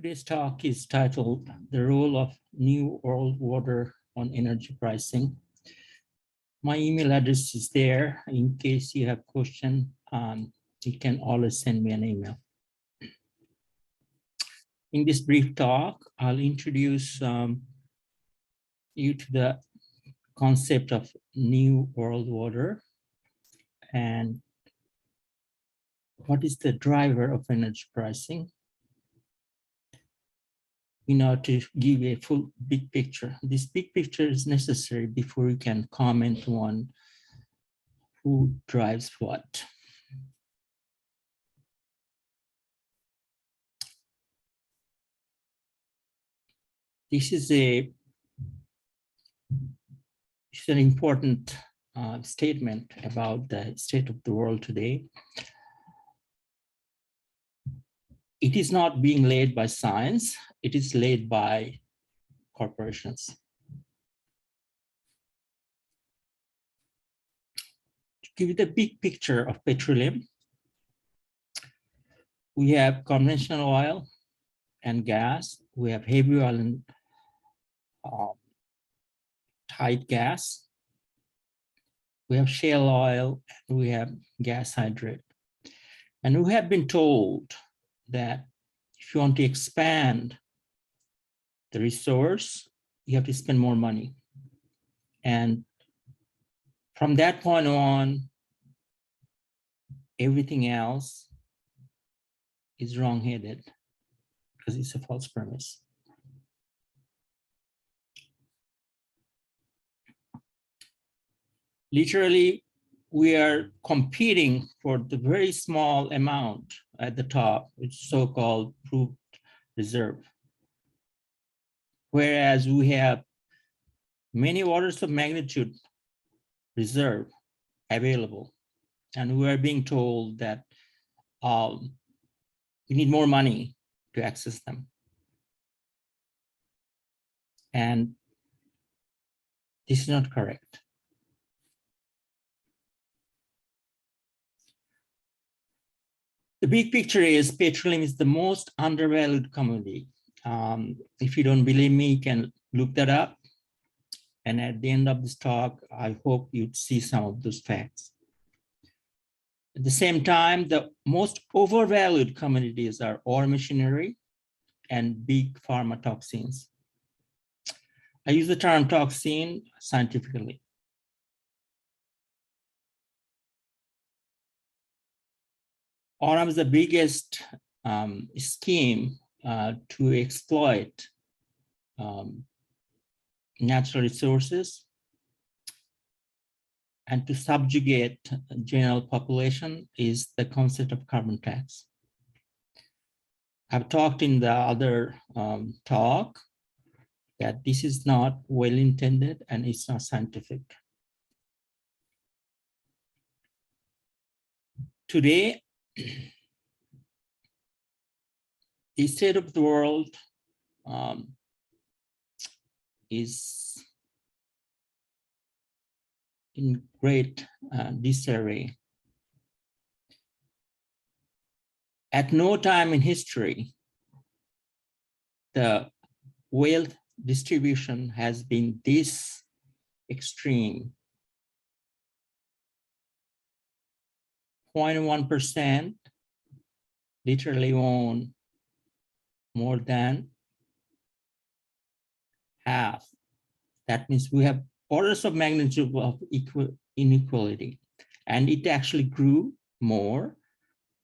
Today's talk is titled The Role of New World Order on Energy Pricing. My email address is there. In case you have questions, you can always send me an email. In this brief talk, I'll introduce you to the concept of New World Order and what is the driver of energy pricing, in order to give a full big picture. This big picture is necessary before you can comment on who drives what. This is an important statement about the state of the world today. It is not being led by science, it is led by corporations. To give you the big picture of petroleum, we have conventional oil and gas, we have heavy oil and tight gas, we have shale oil, and we have gas hydrate. And we have been told that if you want to expand the resource, you have to spend more money. And from that point on, everything else is wrong-headed because it's a false premise. Literally, we are competing for the very small amount at the top, which is so-called proved reserve. Whereas we have many orders of magnitude reserve available, and we are being told that we need more money to access them. And this is not correct. The big picture is petroleum is the most undervalued commodity. If you don't believe me, you can look that up. And at the end of this talk, I hope you'd see some of those facts. At the same time, the most overvalued commodities are ore machinery and big pharma toxins. I use the term toxin scientifically. Oram is the biggest scheme to exploit natural resources and to subjugate general population is the concept of carbon tax. I've talked in the other talk that this is not well intended and it's not scientific. Today, the state of the world is in great disarray. At no time in history, the wealth distribution has been this extreme. 0.1% literally own more than half. That means we have orders of magnitude of inequality, and it actually grew more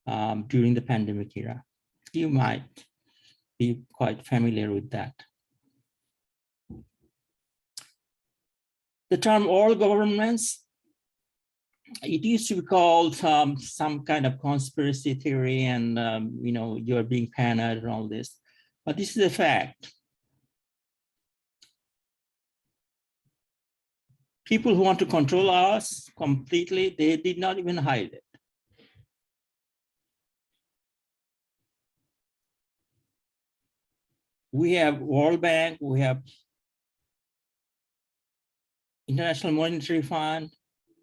during the pandemic era. You might be quite familiar with that. The term all governments, it used to be called some kind of conspiracy theory and you're being paranoid and all this, but this is a fact. People who want to control us completely, they did not even hide it. We have World Bank, we have International Monetary Fund,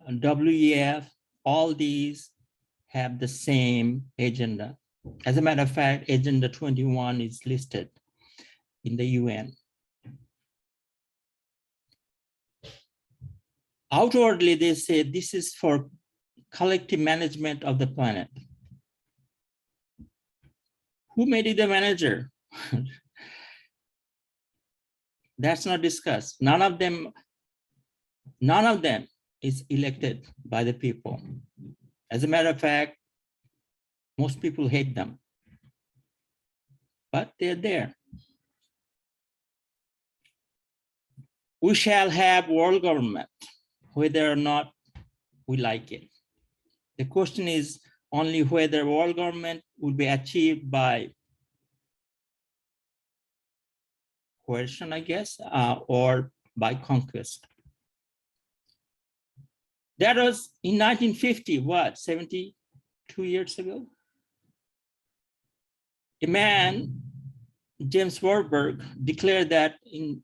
WEF, all these have the same agenda. As a matter of fact, Agenda 21 is listed in the UN. Outwardly, they say this is for collective management of the planet. Who made it the manager? That's not discussed. None of them is elected by the people. As a matter of fact, most people hate them, but they're there. We shall have world government, whether or not we like it. The question is only whether world government will be achieved by coercion, I guess, or by conquest. That was in 1950, what, 72 years ago? A man, James Warburg, declared that in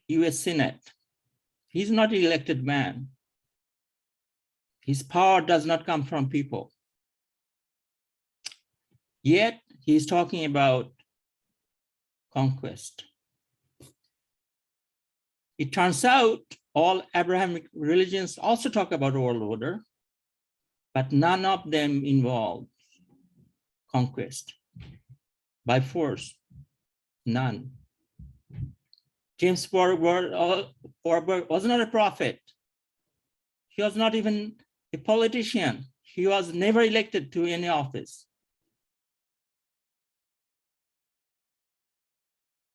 US Senate. He's not an elected man. His power does not come from people. Yet he's talking about conquest. It turns out all Abrahamic religions also talk about world order, but none of them involve conquest by force, none. James Warburg was not a prophet. He was not even a politician. He was never elected to any office.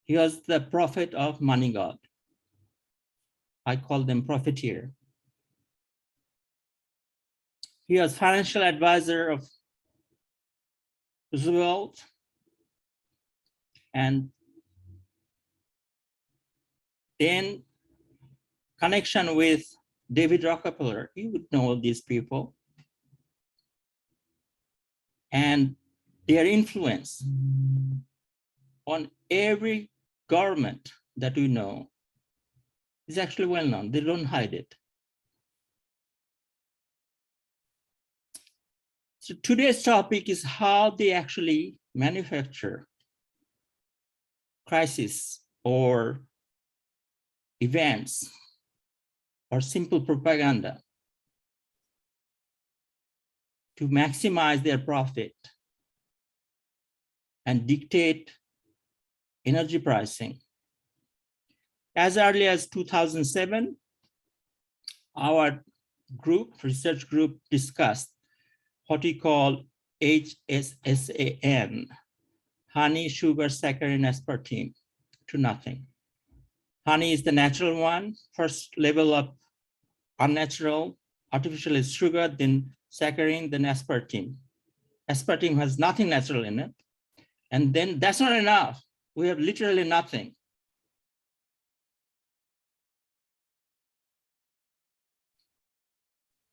He was the prophet of money god. I call them profiteer. He was financial advisor of Roosevelt and then connection with David Rockefeller. You would know these people. And their influence on every government that we know is actually well known. They don't hide it. So today's topic is how they actually manufacture crisis or events or simple propaganda to maximize their profit and dictate energy pricing. As early as 2007, our research group discussed what we call HSSAN, honey, sugar, saccharin, aspartame, to nothing. Honey is the natural one. First level of unnatural, artificial is sugar, then saccharin, then aspartame. Aspartame has nothing natural in it. And then that's not enough. We have literally nothing.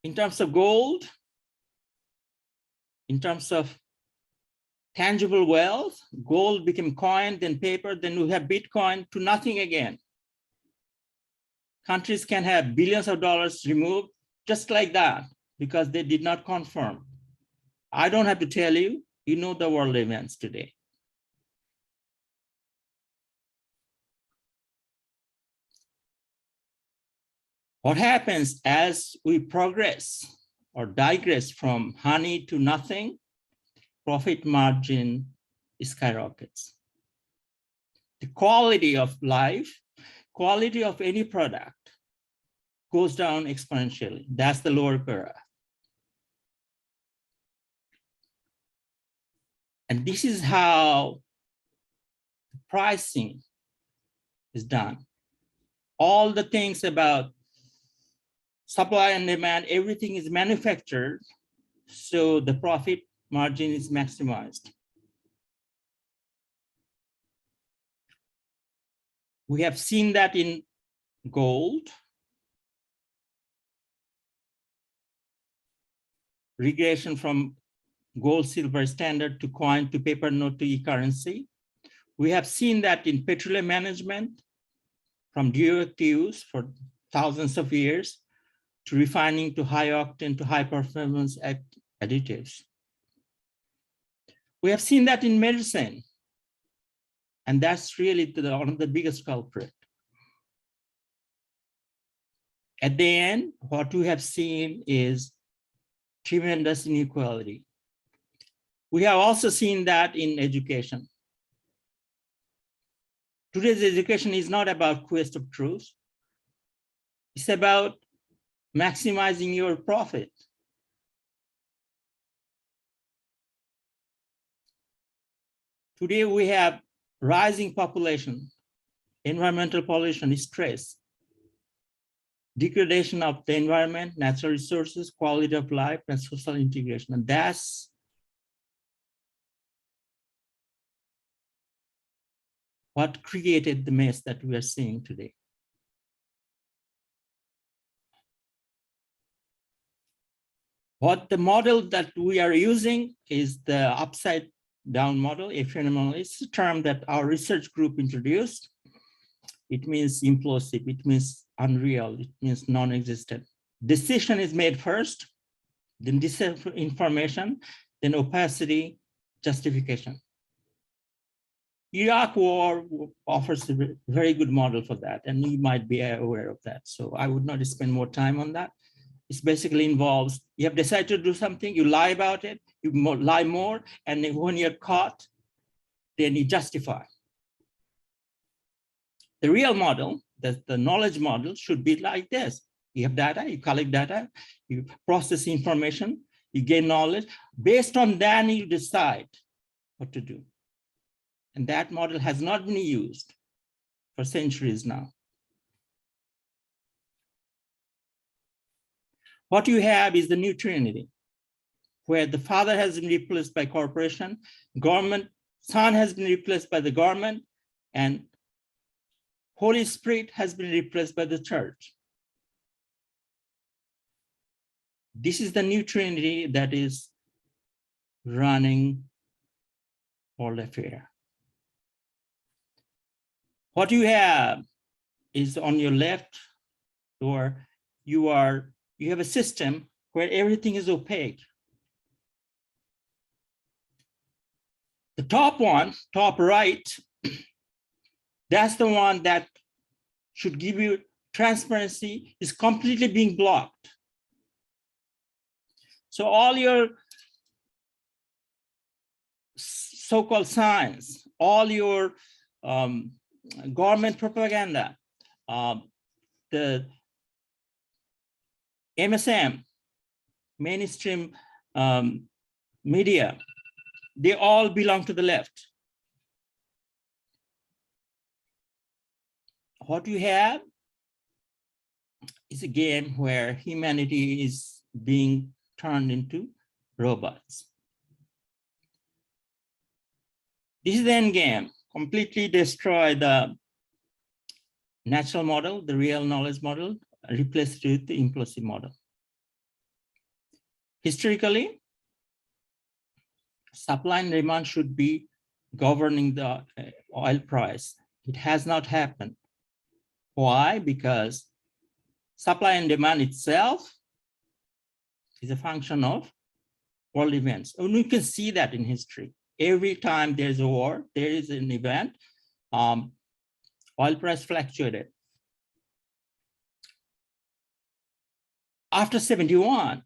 In terms of gold, in terms of tangible wealth, gold became coin, then paper, then we have Bitcoin, to nothing again. Countries can have billions of dollars removed just like that because they did not conform. I don't have to tell you, you know the world events today. What happens as we progress or digress from honey to nothing? Profit margin skyrockets. The quality of life, quality of any product goes down exponentially. That's the lower curve. And this is how pricing is done. All the things about supply and demand, everything is manufactured, so the profit margin is maximized. We have seen that in gold, regression from gold silver standard to coin to paper note to e-currency. We have seen that in petroleum management, from direct use for thousands of years to refining to high octane to high performance additives. We have seen that in medicine. And that's really one of the biggest culprit. At the end, what we have seen is tremendous inequality. We have also seen that in education. Today's education is not about quest of truth. It's about maximizing your profit. Today we have rising population, environmental pollution, stress, degradation of the environment, natural resources, quality of life, and social integration. And that's what created the mess that we are seeing today. What the model that we are using is the upside down model, a phenomenon. It's a term that our research group introduced. It means implosive, it means unreal, it means non-existent. Decision is made first, then disinformation, then opacity, justification. Iraq war offers a very good model for that, and you might be aware of that. So I would not spend more time on that. It basically involves, you have decided to do something, you lie about it, you lie more, and then when you're caught, then you justify. The real model, the knowledge model, should be like this. You have data, you collect data, you process information, you gain knowledge. Based on that, you decide what to do. And that model has not been used for centuries now. What you have is the new trinity, where the Father has been replaced by corporation, government, Son has been replaced by the government, and Holy Spirit has been replaced by the church. This is the new trinity that is running world affair. What you have is on your left, or you have a system where everything is opaque. The top one, top right, that's the one that should give you transparency, is completely being blocked. So all your so-called science, all your government propaganda, the MSM, mainstream media, they all belong to the left. What you have is a game where humanity is being turned into robots. This is the end game, completely destroy the natural model, the real knowledge model, replace it with the impulsive model. Historically, supply and demand should be governing the oil price. It has not happened. Why? Because supply and demand itself is a function of world events. And we can see that in history. Every time there's a war, there is an event, oil price fluctuated. After 71,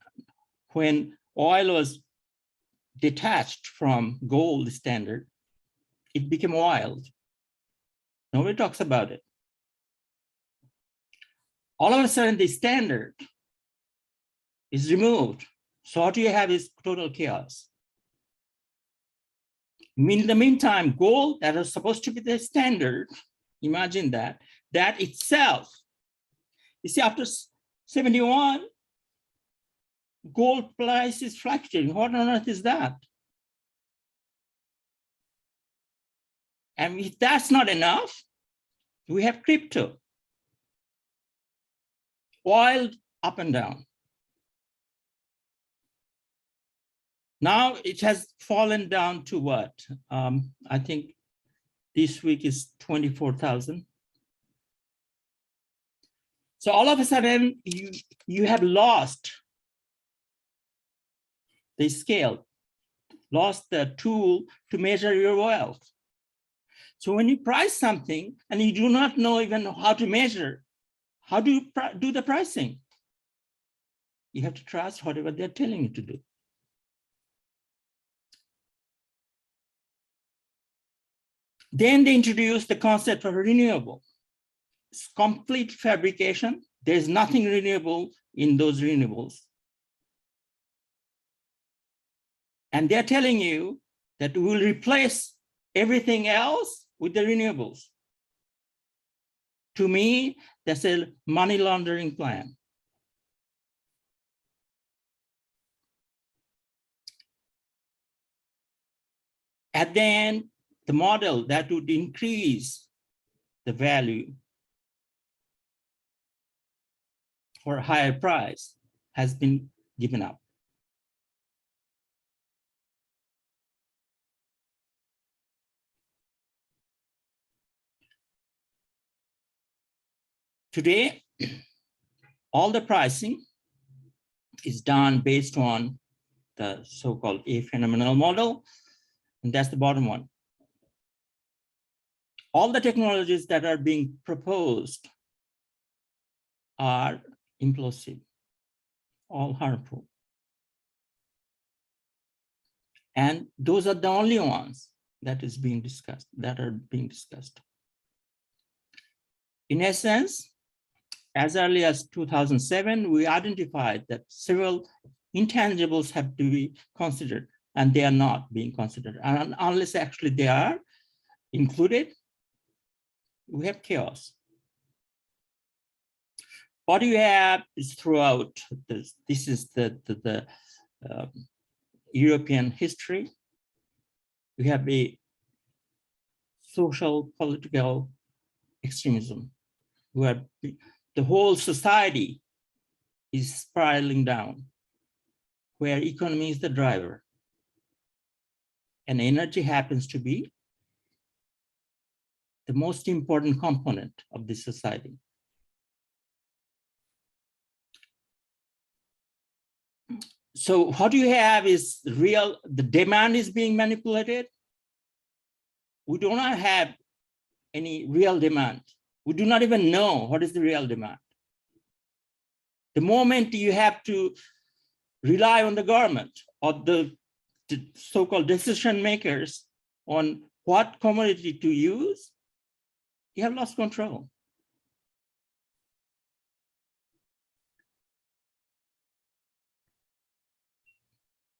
when oil was detached from gold standard, it became wild. Nobody talks about it. All of a sudden, the standard is removed. So what you have is total chaos. In the meantime, gold that was supposed to be the standard, imagine that itself, you see, after 71, gold price is fluctuating. What on earth is that? And if that's not enough, we have crypto. Oil up and down. Now it has fallen down to what? I think this week is 24,000. So all of a sudden you have lost the scale. lost the tool to measure your wealth. So when you price something and you do not know even how to measure, how do you do the pricing? You have to trust whatever they're telling you to do. Then they introduced the concept of renewable. It's complete fabrication. There's nothing renewable in those renewables. And they're telling you that we will replace everything else with the renewables. To me, that's a money laundering plan. At the end, the model that would increase the value for a higher price has been given up. Today, all the pricing is done based on the so-called aphenomenal model, and that's the bottom one. All the technologies that are being proposed are implosive, all harmful. And those are the only ones that are being discussed. In essence, as early as 2007, we identified that several intangibles have to be considered, and they are not being considered. And unless actually they are included, we have chaos. What you have is throughout this is the European history. We have a social political extremism where the whole society is spiraling down, where economy is the driver. And energy happens to be the most important component of this society. So what you have is the demand is being manipulated. We do not have any real demand. We do not even know what is the real demand. The moment you have to rely on the government or the so-called decision makers on what commodity to use, you have lost control.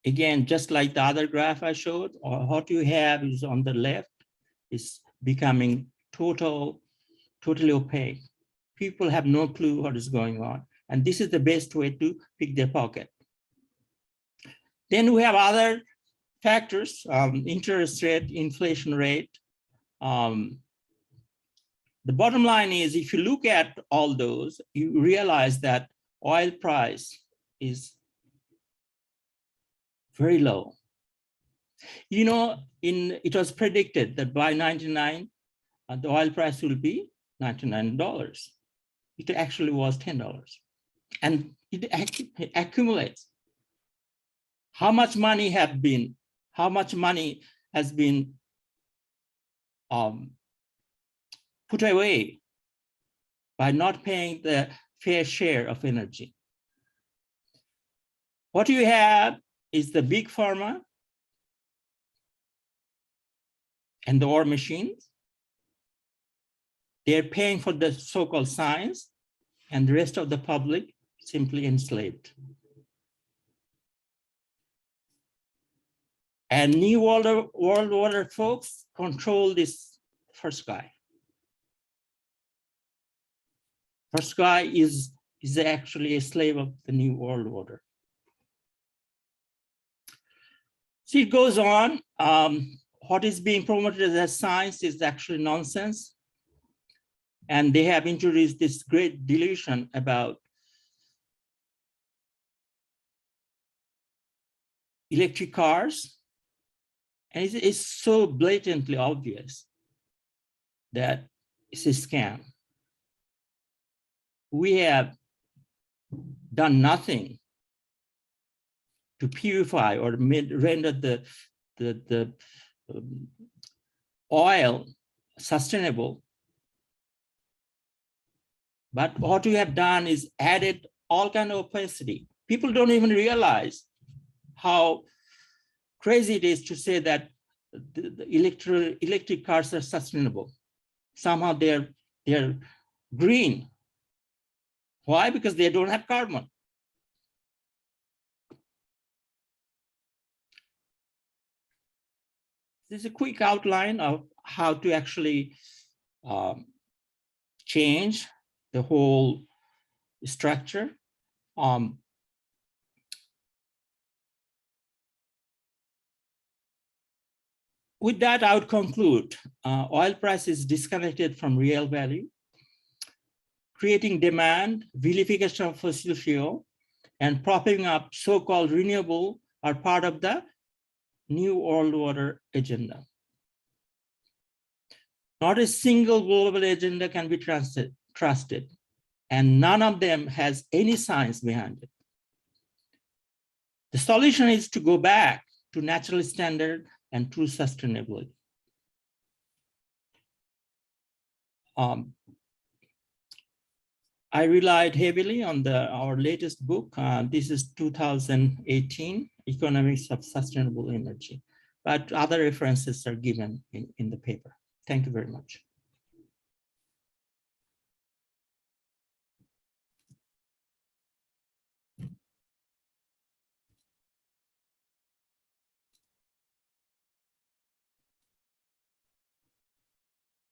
Again, just like the other graph I showed, or what you have is on the left is becoming totally opaque. People have no clue what is going on. And this is the best way to pick their pocket. Then we have other factors, interest rate, inflation rate. The bottom line is, if you look at all those, you realize that oil price is very low. You know, it was predicted that by 99, the oil price will be $99. It actually was $10. And it accumulates. How much money has been put away by not paying the fair share of energy? What you have is the big pharma and the war machines. They're paying for the so-called science, and the rest of the public simply enslaved. And New World Order folks control this first guy. First guy is actually a slave of the New World Order. So it goes on. What is being promoted as science is actually nonsense. And they have introduced this great delusion about electric cars. And it's so blatantly obvious that it's a scam. We have done nothing to purify or render the oil sustainable. But what we have done is added all kind of opacity. People don't even realize how crazy it is to say that the electric cars are sustainable. Somehow they're green. Why? Because they don't have carbon. This is a quick outline of how to actually change the whole structure. With that, I would conclude. Oil price is disconnected from real value, creating demand, vilification of fossil fuel, and propping up so-called renewable are part of the new world order agenda. Not a single global agenda can be trusted, and none of them has any science behind it. The solution is to go back to natural standard and true sustainability. I relied heavily on our latest book. This is 2018, Economics of Sustainable Energy, but other references are given in the paper. Thank you very much.